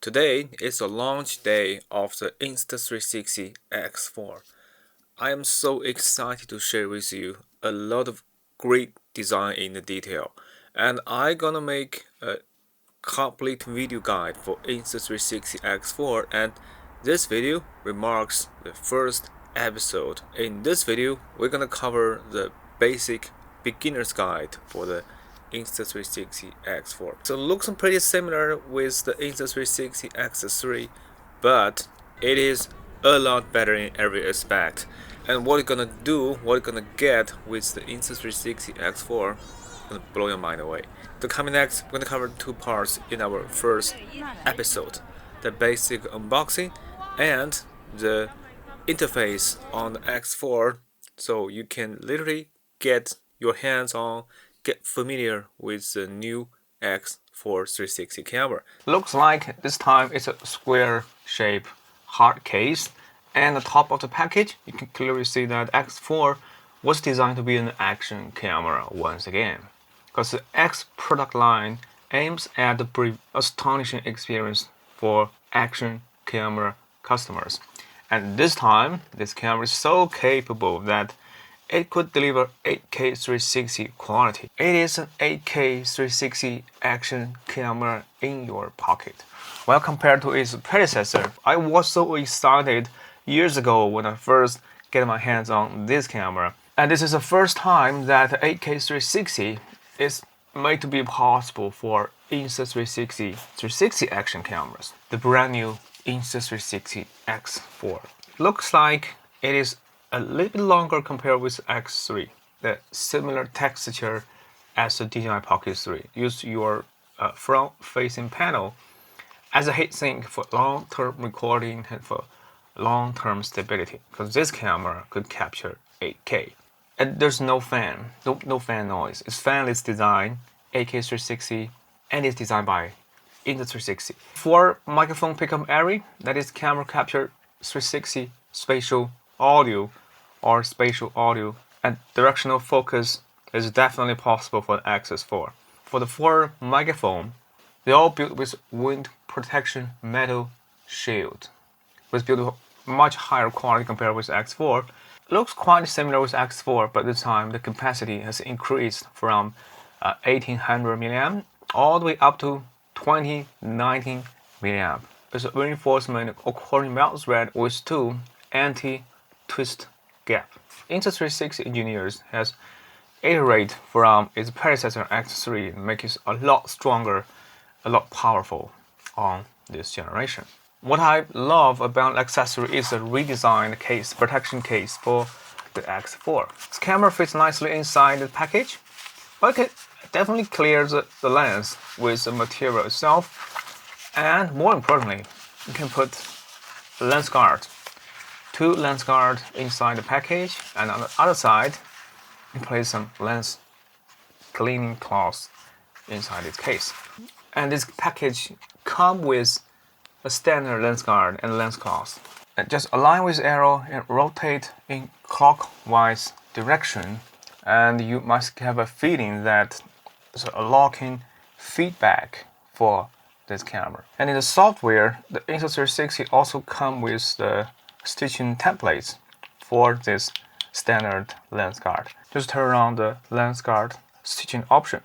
Today is the launch day of the Insta360 X4. I am so excited to share with you a lot of great design in the detail, and I'm gonna make a complete video guide for Insta360 X4, and this video remarks the first episode. In this video, we're gonna cover the basic beginner's guide for the Insta360 X4. So it looks pretty similar with the Insta360 X3, but it is a lot better in every aspect. And what you're gonna do, what you're gonna get with the Insta360 X4, gonna blow your mind away. So coming next, we're gonna cover two parts in our first episode: the basic unboxing and the interface on the X4, so you can literally get your hands on, get familiar with the new X4 360 camera. Looks like this time it's a square shape hard case, and the top of the package you can clearly see that X4 was designed to be an action camera once again, because the X product line aims at the astonishing experience for action camera customers. And this time, this camera is so capable that it could deliver 8K 360 quality. It is an 8K 360 action camera in your pocket. Well, compared to its predecessor, I was so excited years ago when I first get my hands on this camera. And this is the first time that 8K 360 is made to be possible for Insta360 360 action cameras. The brand new Insta360 X4. Looks like it is a little bit longer compared with X3. The similar texture as the DJI Pocket 3. Use your front-facing panel as a heatsink for long-term recording and for long-term stability, because this camera could capture 8K. And there's no fan, no fan noise. It's fanless design, 8K 360, and it's designed by Insta360. For microphone pickup area, that is camera capture 360 spatial audio or spatial audio, and directional focus is definitely possible for the X4. For the four microphone, they all built with wind protection metal shield, with beautiful, much higher quality compared with X4. Looks quite similar with X4, but this time the capacity has increased from 1800 milliamp all the way up to 2019 milliamp. It's a reinforcement according mount thread with two anti-twist gap. Insta360 engineers has iterated from its predecessor X3, making it a lot stronger, a lot powerful on this generation. What I love about Accessories is the redesigned case, protection case for the X4. This camera fits nicely inside the package, but it definitely clears the lens with the material itself. And more importantly, you can put lens guard, two lens guard inside the package, and on the other side, you place some lens cleaning cloths inside its case. And this package comes with a standard lens guard and lens cloth. And just align with arrow and rotate in clockwise direction, and you must have a feeling that there's a locking feedback for this camera. And in the software, the Insta360 also comes with the stitching templates for this standard lens guard. Just turn on the lens guard stitching option,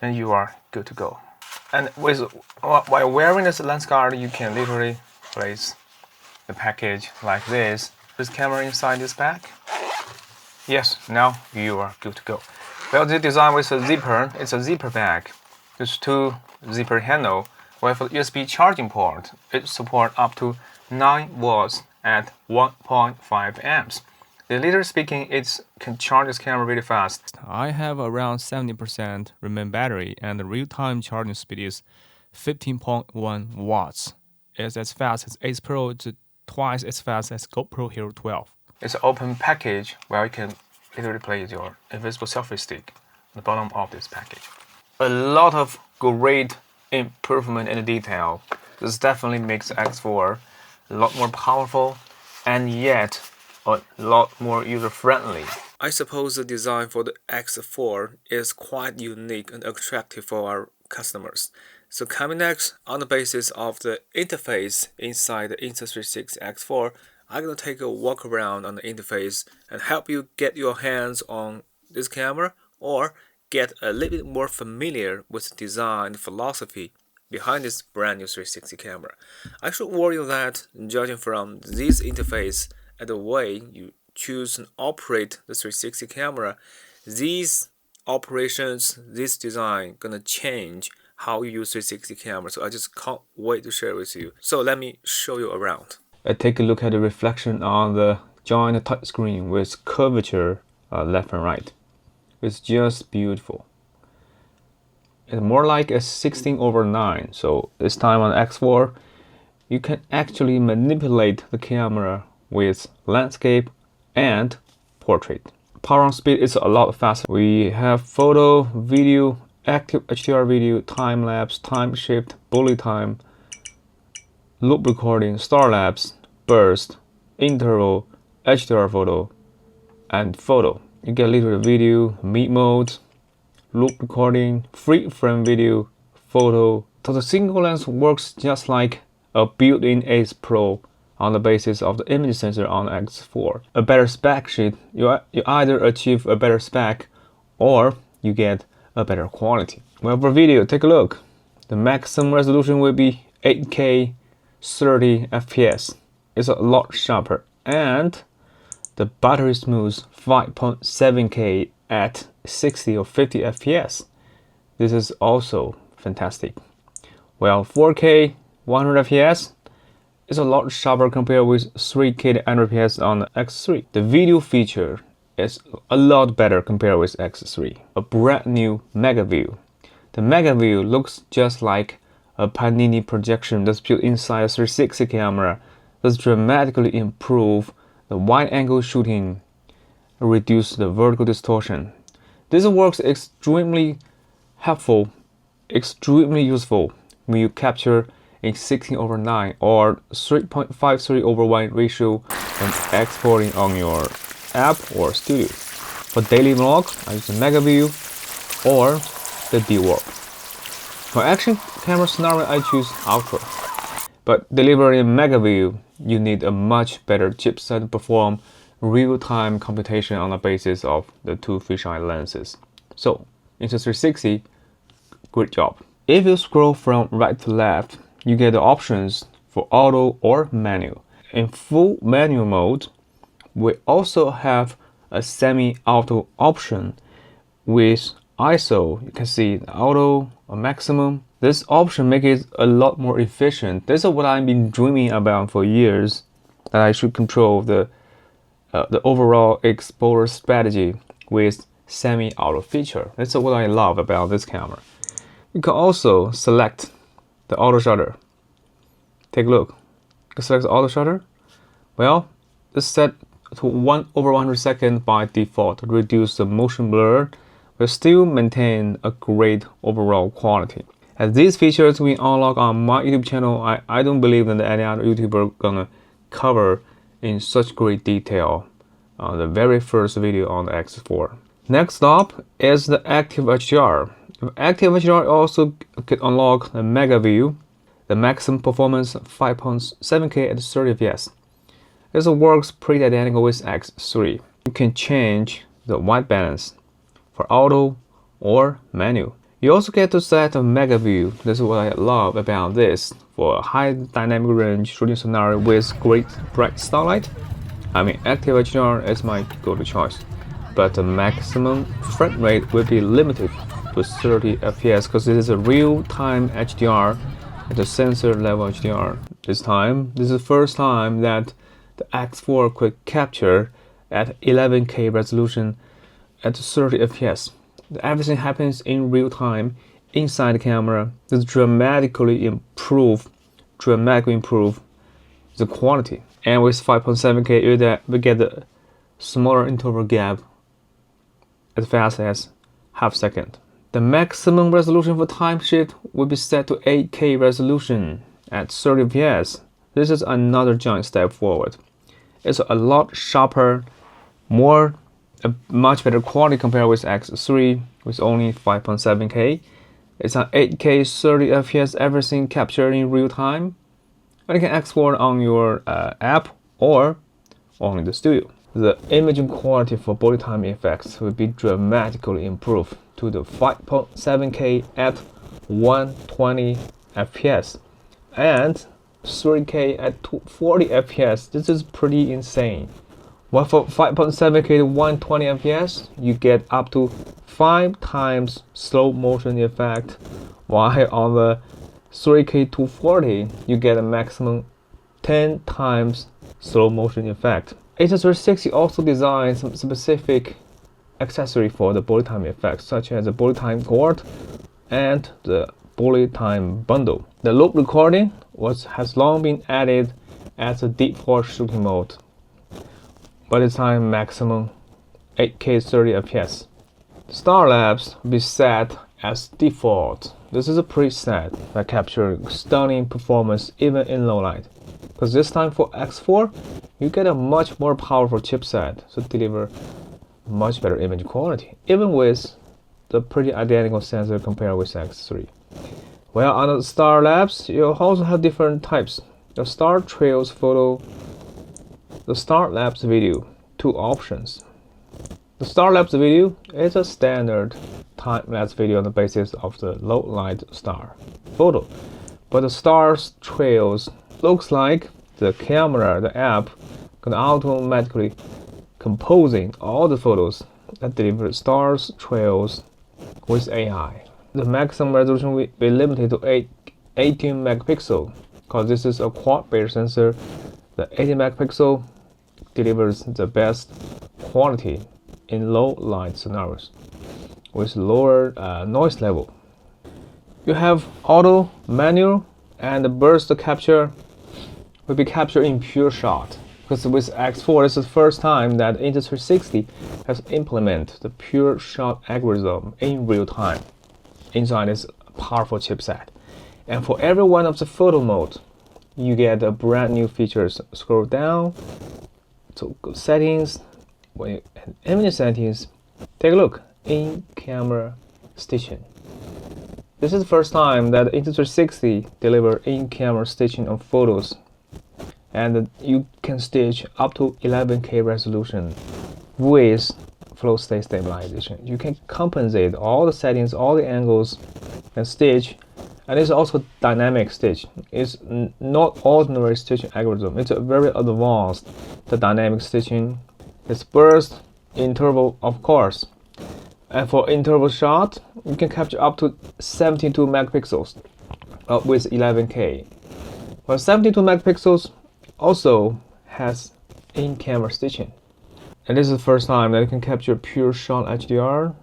then you are good to go. And while wearing this lens guard, you can literally place the package like this. This camera inside this bag. Yes, now you are good to go. Well, this design with a zipper. It's a zipper bag. There's two zipper handle. While for the USB charging port, it supports up to 9 watts at 1.5 amps. Literally speaking, it can charge this camera really fast. I have around 70% remain battery, and the real-time charging speed is 15.1 watts. It's as fast as Ace Pro, it's twice as fast as GoPro Hero 12. It's an open package where you can literally place your invisible selfie stick on the bottom of this package. A lot of great improvement in the detail. This definitely makes X4 a lot more powerful and yet a lot more user-friendly. I suppose the design for the X4 is quite unique and attractive for our customers. So coming next, on the basis of the interface inside the Insta360 X4, I'm going to take a walk around on the interface and help you get your hands on this camera or get a little bit more familiar with the design philosophy behind this brand new 360 camera. I should warn you that, judging from this interface and the way you choose and operate the 360 camera, these operations, this design gonna change how you use 360 camera. So I just can't wait to share with you. So let me show you around. Take a look at the reflection on the giant touchscreen with curvature left and right. It's just beautiful. It's more like a 16:9. So this time on X4, you can actually manipulate the camera with landscape and portrait. Power on speed is a lot faster. We have photo, video, active HDR video, time lapse, time shift, bullet time, loop recording, star lapse, burst, interval, HDR photo, and photo. You get a little video, mid mode, loop recording, free frame video, photo. So the single lens works just like a built-in Ace Pro on the basis of the image sensor on X4. A better spec sheet, you either achieve a better spec or you get a better quality. Well, for video, take a look. The maximum resolution will be 8K 30 FPS. It's a lot sharper, and the battery smooth 5.7K at 60 or 50 FPS. This is also fantastic. Well, 4K 100 FPS is a lot sharper compared with 3K 100 FPS on the X3. The video feature is a lot better compared with X3. A brand new Mega View. The Mega View looks just like a Panini projection that's built inside a 360 camera that's dramatically improve the wide-angle shooting, reduce the vertical distortion. This works extremely helpful, extremely useful when you capture in 16:9 or 3.53:1 ratio when exporting on your app or studio. For daily vlog, I use the Mega View or the D-Warp. For action camera scenario, I choose Ultra. But delivering Mega View, you need a much better chipset to perform real-time computation on the basis of the two fisheye lenses. So, Insta360, great job. If you scroll from right to left, you get the options for auto or manual. In full manual mode, we also have a semi-auto option with ISO. You can see the auto or maximum. This option makes it a lot more efficient. This is what I've been dreaming about for years, that I should control the overall exposure strategy with semi-auto feature. That's what I love about this camera. You can also select the auto shutter. Take a look. You can select the auto shutter. Well, it's set to 1/100 seconds by default to reduce the motion blur, but still maintain a great overall quality. And these features we unlock on my YouTube channel, I don't believe that any other YouTuber gonna cover in such great detail on the very first video on the X4. Next up is the Active HDR. Active HDR also can unlock the Mega View, the maximum performance 5.7K at 30 FPS. This works pretty identical with X3. You can change the white balance for auto or manual. You also get to set a Mega View. This is what I love about this. For a high dynamic range shooting scenario with great bright starlight, I mean Active HDR is my go-to choice. But the maximum frame rate will be limited to 30 FPS because this is a real-time HDR at the sensor level HDR. This is the first time that the X4 could capture at 11K resolution at 30 FPS. Everything happens in real time inside the camera. This dramatically improve the quality. And with 5.7K, we get the smaller interval gap as fast as half second. The maximum resolution for time shift will be set to 8K resolution at 30 FPS. This is another giant step forward. It's a lot sharper, a much better quality compared with X3 with only 5.7K. It's an 8K 30 FPS everything captured in real time, and you can export on your app or on the studio. The imaging quality for body time effects will be dramatically improved to the 5.7K at 120 FPS and 3K at 240 FPS. This is pretty insane. Well, for 5.7K to 120 FPS, you get up to 5 times slow motion effect, while on the 3K 240, you get a maximum 10 times slow motion effect. Insta360 also designed some specific accessory for the body time effects, such as the body time cord and the body time bundle. The loop recording has long been added as a default shooting mode, but this time maximum 8K 30 FPS. Star Labs will be set as default. This is a preset that captures stunning performance even in low light. Because this time for X4, you get a much more powerful chipset to deliver much better image quality, even with the pretty identical sensor compared with X3. Well, on the Star Labs, you also have different types. The Star Trails photo, the Star Labs video, two options. The Star Labs video is a standard time-lapse video on the basis of the low-light star photo, but the Star Trails looks like the camera, the app, can automatically composing all the photos that deliver stars trails with AI. The maximum resolution will be limited to 18 megapixel because this is a quad-based sensor. The 18 megapixel delivers the best quality in low light scenarios with lower noise level. You have auto, manual, and the burst capture will be captured in pure shot. Because with X4, it's the first time that Insta360 has implemented the pure shot algorithm in real time inside this powerful chipset. And for every one of the photo mode, you get a brand new features. Scroll down to settings, image settings, take a look, in-camera stitching. This is the first time that Insta360 deliver in-camera stitching on photos, and you can stitch up to 11K resolution with flow state stabilization. You can compensate all the settings, all the angles, and stitch. And it's also dynamic stitch. It's not ordinary stitching algorithm. It's a very advanced the dynamic stitching. It's burst, interval, of course. And for interval shot, you can capture up to 72 megapixels with 11K. Well, 72 megapixels also has in-camera stitching. And this is the first time that you can capture pure shot HDR,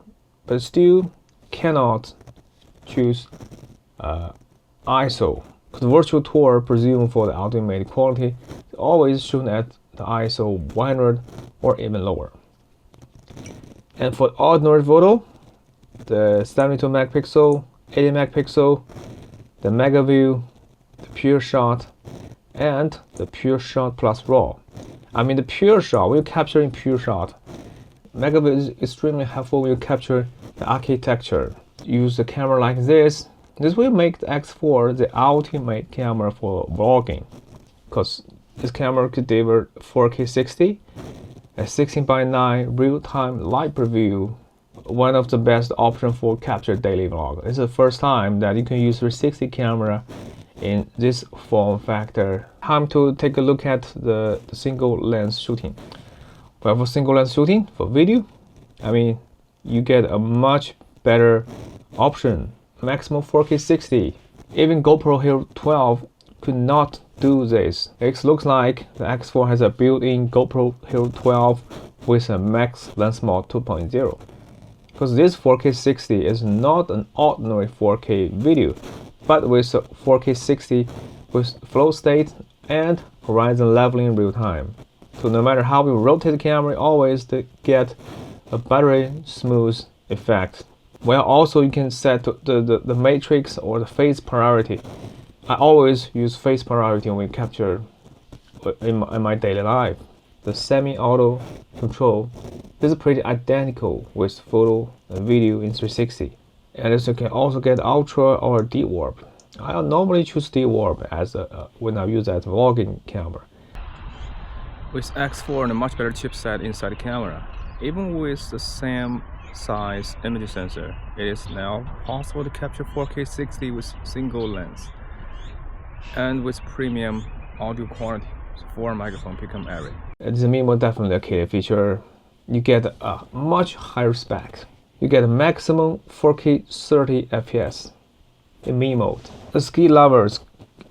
but still cannot choose ISO. The virtual tour presumed for the ultimate quality is always shown at the ISO 100 or even lower. And for ordinary photo, the 72 megapixel, 80 megapixel, the mega view, the pure shot, and the pure shot plus raw. I mean the pure shot, when you capture in pure shot, mega view is extremely helpful when you capture the architecture. Use a camera like this. This will make the X4 the ultimate camera for vlogging, because this camera could deliver 4K 60 at 16:9 real-time live preview, one of the best options for capture daily vlog. It's the first time that you can use 360 camera in this form factor. Time to take a look at the single lens shooting. Well, for single lens shooting, for video, I mean, you get a much better option. Maximum 4K 60. Even GoPro Hero 12 could not do this. It looks like the X4 has a built-in GoPro Hero 12 with a max lens mode 2.0. Because this 4K 60 is not an ordinary 4K video, but with 4K 60 with flow state and horizon leveling in real time. So no matter how we rotate the camera, always get a battery smooth effect. Well, also you can set the matrix or the phase priority. I always use phase priority when we capture in my daily life. The semi-auto control is pretty identical with photo and video in 360. and you can also get ultra or deep warp. I normally choose deep warp as when I use that vlogging camera. With X4 and a much better chipset inside the camera, even with the same size image sensor, it is now possible to capture 4K 60 with single lens, and with premium audio quality, 4 microphone pickup area. The MIMO definitely a key feature. You get a much higher spec. You get a maximum 4K 30 FPS in MIMO mode. The ski lovers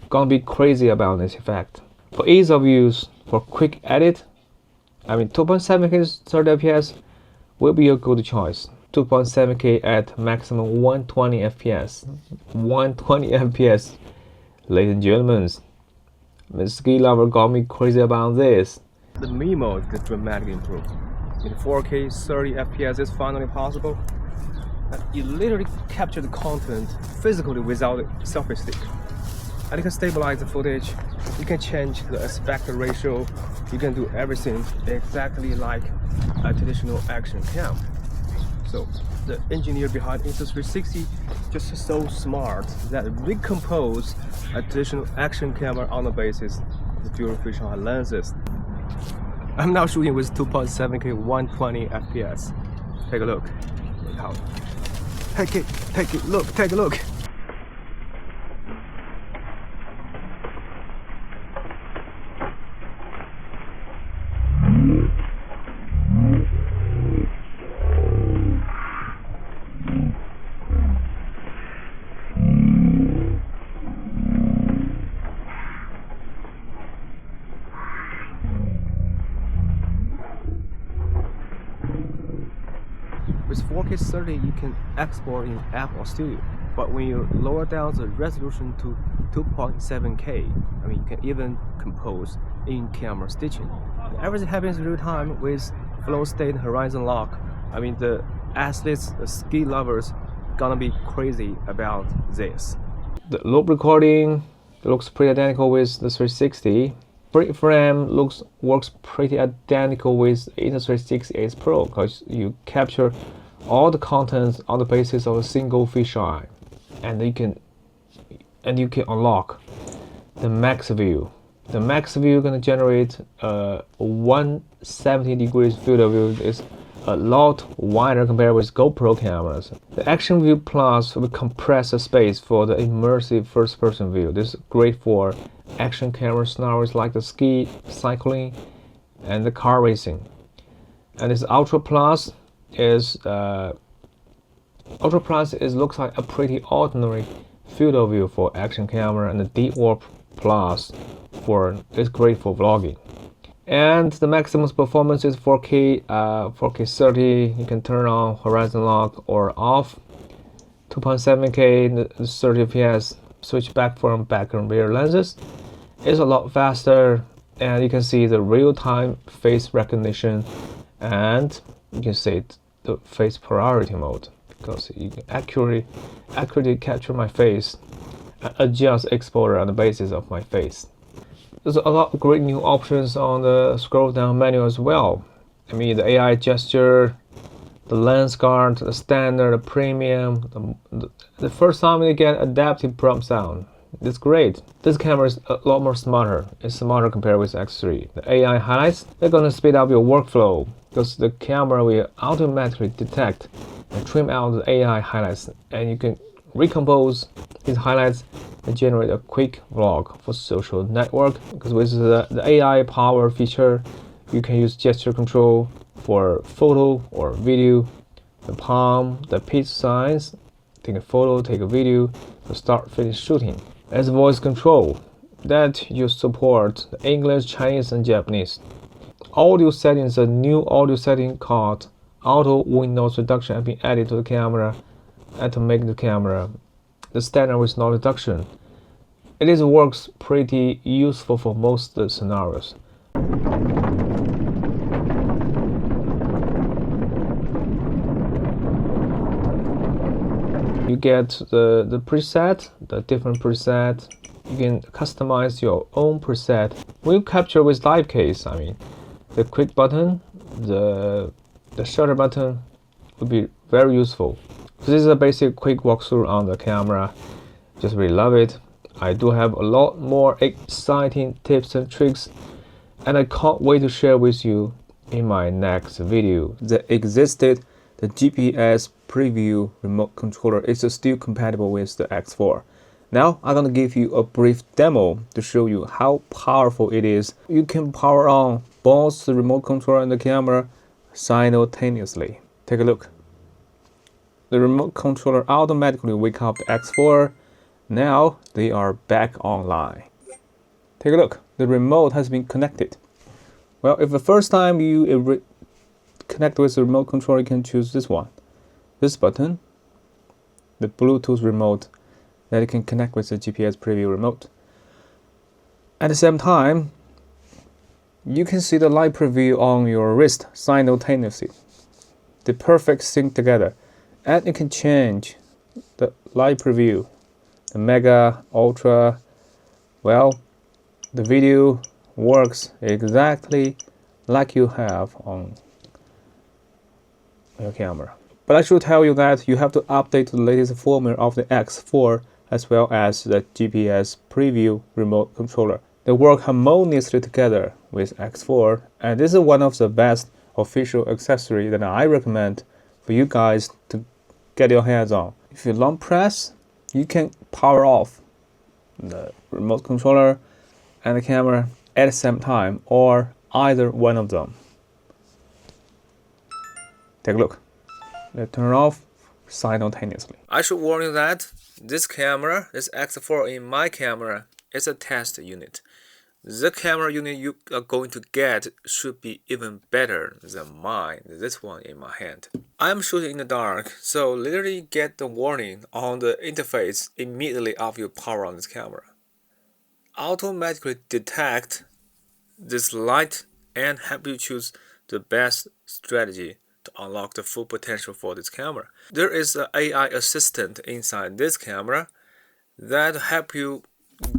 gonna be crazy about this effect. For ease of use, for quick edit, 2.7K 30 FPS will be a good choice. 2.7K at maximum 120 FPS. 120 FPS, ladies and gentlemen. The ski lover got me crazy about this. The MIMO mode is dramatically improved. In 4K 30 FPS is finally possible. You literally capture the content physically without a selfie stick. And you can stabilize the footage, you can change the aspect ratio, you can do everything exactly like a traditional action cam. So the engineer behind Insta360 just so smart that recompose a traditional action camera on the basis of dual fisheye lenses. I'm now shooting with 2.7K 120 FPS. Take a look. Look how. Take a look. With 4K 30, you can export in app or studio, but when you lower down the resolution to 2.7K, you can even compose in-camera stitching. Everything happens in real time with flow state horizon lock. The athletes, the ski lovers, gonna be crazy about this. The loop recording looks pretty identical with the 360. Free frame works pretty identical with Insta360 X Pro because you capture all the contents on the basis of a single fisheye, and you can unlock the max view. The max view gonna generate 170 degrees field of view. Is a lot wider compared with GoPro cameras. The Action View Plus will compress the space for the immersive first-person view. This is great for action camera scenarios like the ski, cycling, and the car racing. And this Ultra Plus looks like a pretty ordinary field of view for action camera, and the Deep Warp Plus is great for vlogging. And the maximum performance is 4K 30. You can turn on horizon lock or off. 2.7K 30 FPS. Switch back from back and rear lenses. It's a lot faster, and you can see the real-time face recognition, and you can see the face priority mode because you can accurately capture my face and adjust exposure on the basis of my face. There's a lot of great new options on the scroll down menu as well. The AI gesture, the lens guard, the standard, the premium. The first time you get adaptive prompt sound. It's great. This camera is a lot more smarter. It's smarter compared with X3. The AI highlights, they're gonna speed up your workflow because the camera will automatically detect and trim out the AI highlights, and you can recompose these highlights and generate a quick vlog for social network. Because with the AI power feature, you can use gesture control for photo or video, the palm, the pitch size, take a photo, take a video, to start finish shooting. As voice control, that you support the English, Chinese, and Japanese. Audio settings, a new audio setting called Auto Wind Noise Reduction has been added to the camera and to make the camera the standard with noise reduction. It works pretty useful for most scenarios. You get the preset, the different preset. You can customize your own preset. When you capture with live case, the quick button, the shutter button would be very useful. So this is a basic quick walkthrough on the camera. Just really love it. I do have a lot more exciting tips and tricks, and I can't wait to share with you in my next video. The GPS preview remote controller is still compatible with the X4. Now I'm gonna give you a brief demo to show you how powerful it is. You can power on both the remote controller and the camera simultaneously. Take a look. The remote controller automatically wake up the X4. Now they are back online. Take a look. The remote has been connected. Well, if the first time you connect with the remote controller, you can choose this one. This button, the Bluetooth remote that you can connect with the GPS preview remote. At the same time, you can see the live preview on your wrist simultaneously. The perfect sync together. And you can change the live preview, the Mega, Ultra. Well, the video works exactly like you have on your camera. But I should tell you that you have to update the latest firmware of the X4 as well as the GPS preview remote controller. They work harmoniously together with X4, and this is one of the best official accessories that I recommend for you guys to get your hands on. If you long press, you can power off the remote controller and the camera at the same time, or either one of them. Take a look. They turn off simultaneously. I should warn you that this camera, this X4 in my camera, is a test unit. The camera unit you are going to get should be even better than mine, this one in my hand. I'm shooting in the dark, so literally get the warning on the interface immediately after you power on this camera. Automatically detect this light and help you choose the best strategy to unlock the full potential for this camera. There is an AI assistant inside this camera that help you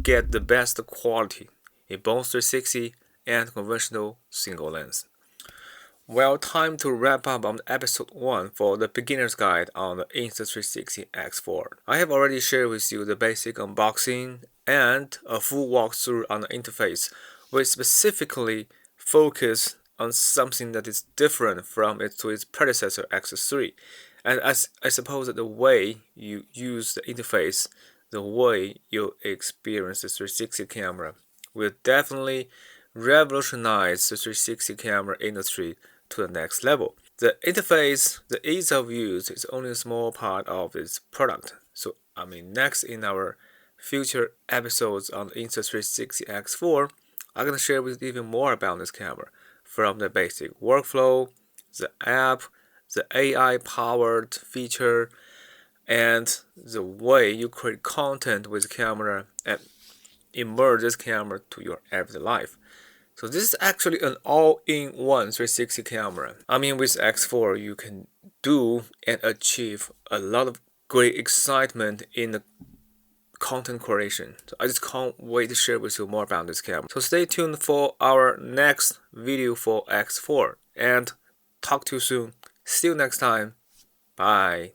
get the best quality in both 360 and conventional single lens. Well, time to wrap up on episode 1 for the beginner's guide on the Insta360 X4. I have already shared with you the basic unboxing and a full walkthrough on the interface, which specifically focus on something that is different from its predecessor X3. And I suppose that the way you use the interface, the way you experience the 360 camera, will definitely revolutionize the 360 camera industry to the next level. The interface, the ease of use is only a small part of its product. So next in our future episodes on the Insta360 X4, I'm going to share with you even more about this camera, from the basic workflow, the app, the AI powered feature, and the way you create content with the camera and immerse this camera to your everyday life. So this is actually an all-in-one 360 camera. With X4 you can do and achieve a lot of great excitement in the content creation. So I just can't wait to share with you more about this camera. So stay tuned for our next video for X4 and talk to you soon. See you next time. Bye.